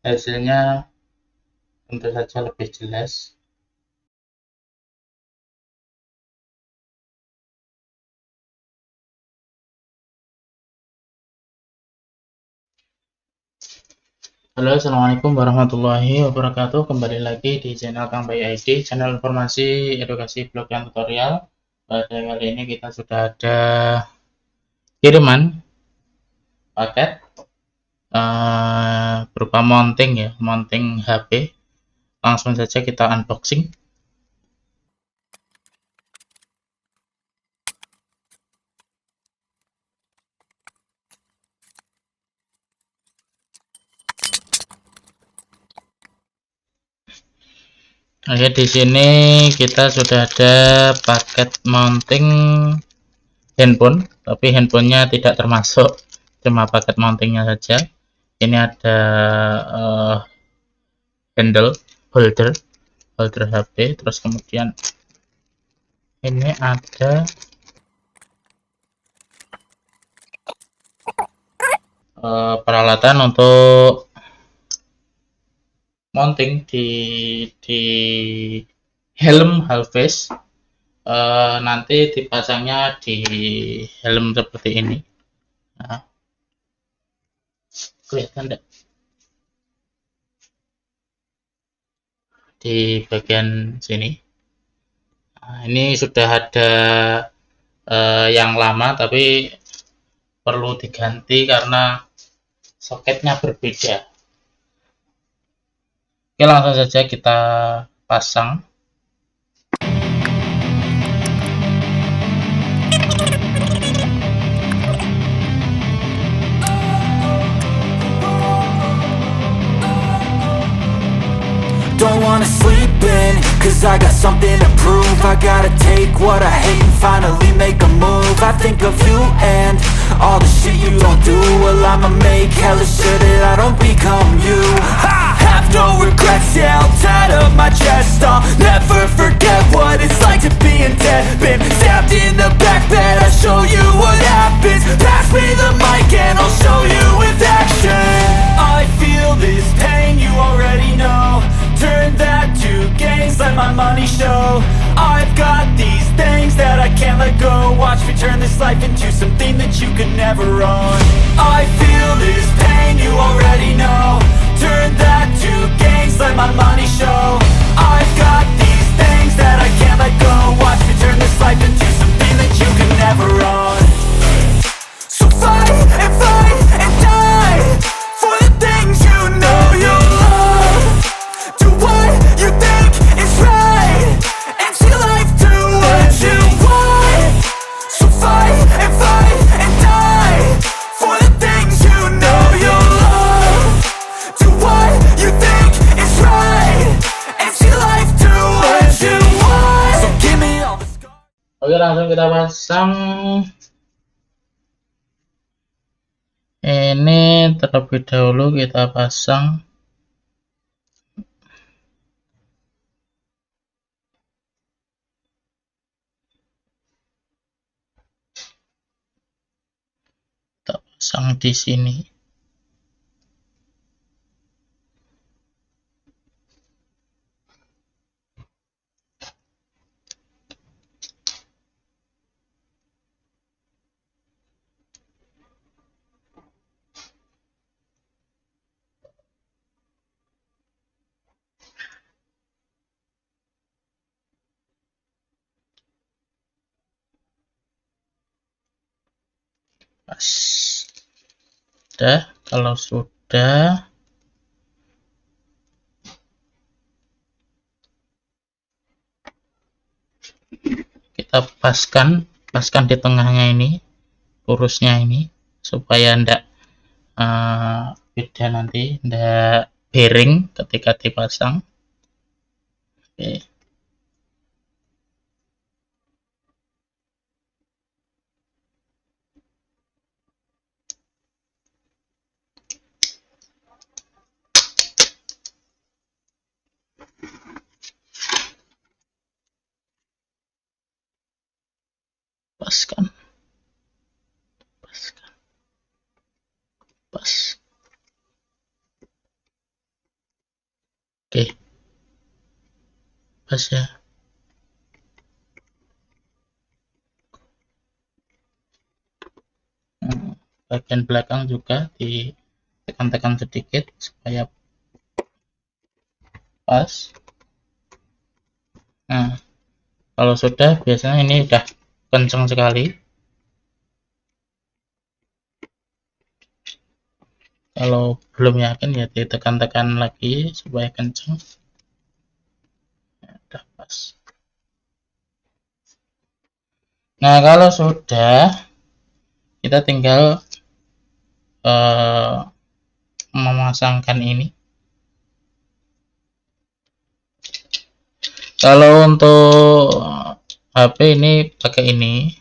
hasilnya tentu saja lebih jelas. Halo, assalamualaikum warahmatullahi wabarakatuh. Kembali lagi di channel Kang Bayi ID, channel informasi edukasi blog dan tutorial. Pada kali ini kita sudah ada kiriman paket berupa mounting ya, mounting HP. Langsung saja kita unboxing. Oke, di sini kita sudah ada paket mounting handphone, tapi handphonenya tidak termasuk, cuma paket mountingnya saja. Ini ada handle holder HP, terus kemudian ini ada peralatan untuk mounting di helm half-face. Nanti dipasangnya di helm seperti ini. Nah, kelihatan enggak? Di bagian sini. Nah, ini sudah ada yang lama tapi perlu diganti karena soketnya berbeda. Oke, langsung saja kita pasang. Don't wanna sleep in, cause I got something to prove. I gotta take what I hate and finally make a move. I think of you and all the shit you don't do. Well, I'ma make hella sure that I don't become you. I have no regrets, yeah, I'll tie up my chest. I'll never forget what it's like to be in debt. Been stabbed in the back bed, I'll show you what happens. Pass me the mic and I'll show you with action. I feel this pain, you already know. Turn that to gains, let my money show. I've got these things that I can't let go. Watch me turn this life into something that you could never own. I feel this pain, you already know. Turn that to gains, let my money show. I've got these things that I can't let go. Watch me turn this life into something that you could never own. So fight and die for the things you know you love. Do what you think is right, and see life do what you want. So fight and die for the things you know you love. Do what you think is right, and see life do what you want. So give me all the scars. Oke, langsung kita pasang. Ini terlebih dahulu kita pasang di sini. Pas. Sudah, kalau sudah kita paskan di tengahnya ini, lurusnya ini, supaya ndak beda nanti, ndak miring ketika dipasang. Oke. Paskan. Pas. pas ya. Bagian belakang juga ditekan-tekan sedikit supaya pas. Nah, kalau sudah biasanya ini udah kencang sekali. Kalau belum yakin ya ditekan-tekan lagi supaya kencang. Ya, udah pas. Nah, kalau sudah, kita tinggal memasangkan ini. Kalau untuk HP ini pakai ini.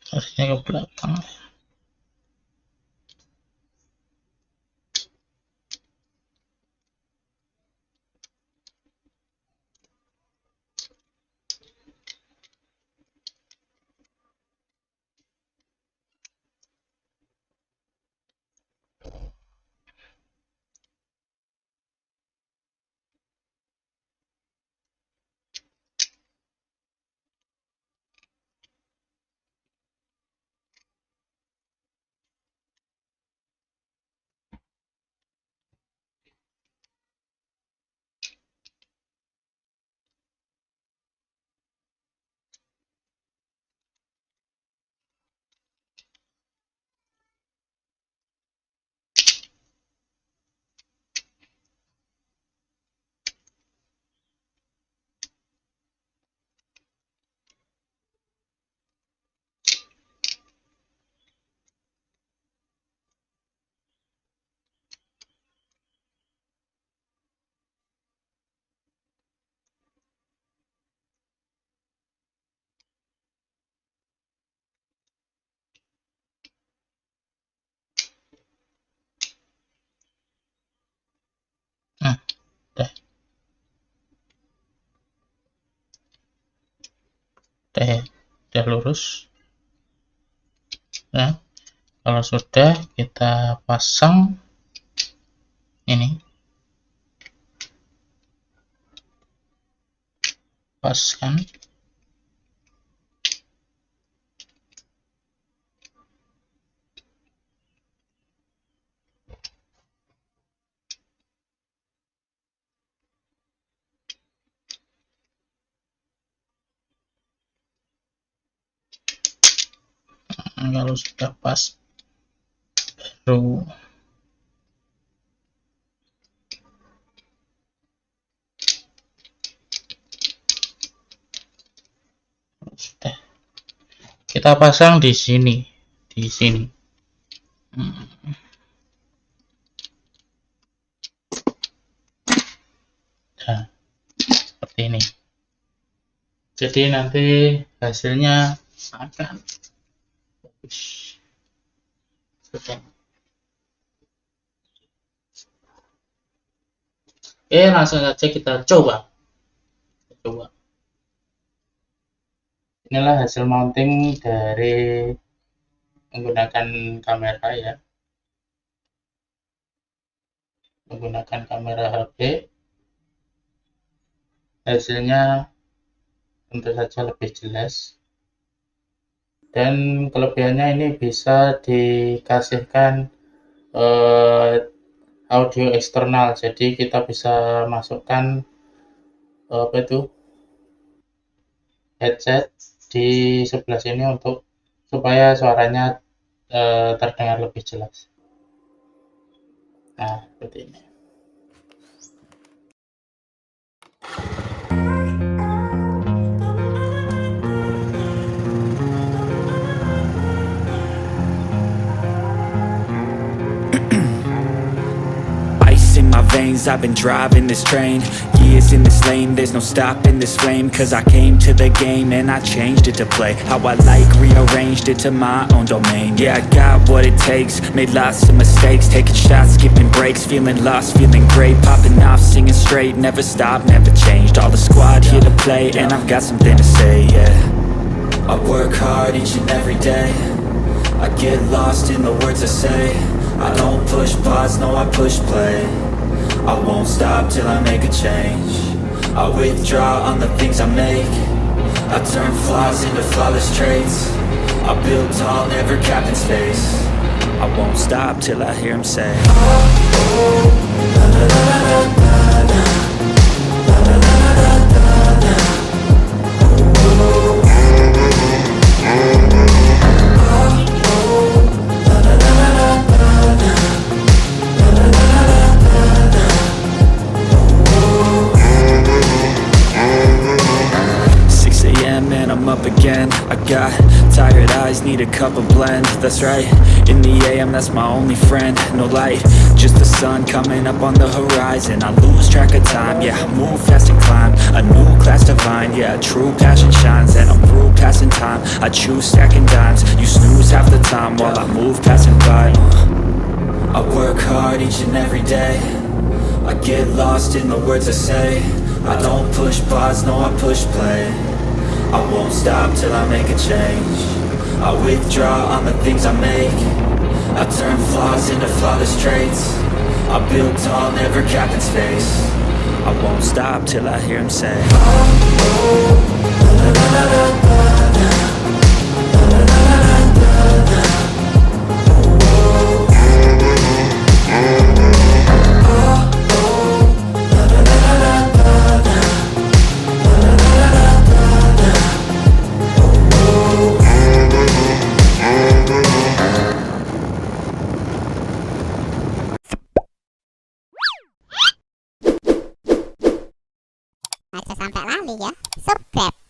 Harusnya ke belakang. Nah, udah, udah lurus. Nah, kalau sudah kita pasang ini, paskan. Nah, kalau sudah pas, baru sudah kita pasang di sini, di sini. Nah, seperti ini. Jadi nanti hasilnya akan bagus. Oke, langsung saja kita coba. Inilah hasil mounting dari menggunakan kamera ya, menggunakan kamera HP. Hasilnya tentu saja lebih jelas, dan kelebihannya ini bisa dikasihkan audio eksternal, jadi kita bisa masukkan apa itu, headset di sebelah sini untuk supaya suaranya terdengar lebih jelas. Nah, seperti ini. veins, I've been driving this train. Years in this lane, there's no stopping this flame. Cause I came to the game and I changed it to play how I like, rearranged it to my own domain. Yeah, I got what it takes, made lots of mistakes, taking shots, skipping breaks, feeling lost, feeling great, popping off, singing straight, never stopped, never changed. All the squad here to play, and I've got something to say, yeah. I work hard each and every day, I get lost in the words I say. I don't push pause, no, I push play. I won't stop till I make a change. I withdraw on the things I make. I turn flaws into flawless traits. I build tall, never capped in space. I won't stop till I hear him say, and I'm up again. I got tired eyes, need a cup of blend. That's right, in the AM, that's my only friend. No light, just the sun coming up on the horizon. I lose track of time, yeah, I move fast and climb a new class divine, yeah, true passion shines. And I'm through passing time, I choose stacking dimes. You snooze half the time while I move passing by. I work hard each and every day, I get lost in the words I say. I don't push pause, no, I push play. I won't stop till I make a change. I withdraw on the things I make. I turn flaws into flawless traits. I build tall, never capped in space. I won't stop till I hear him say, Aja sampai lali ya. Subscribe.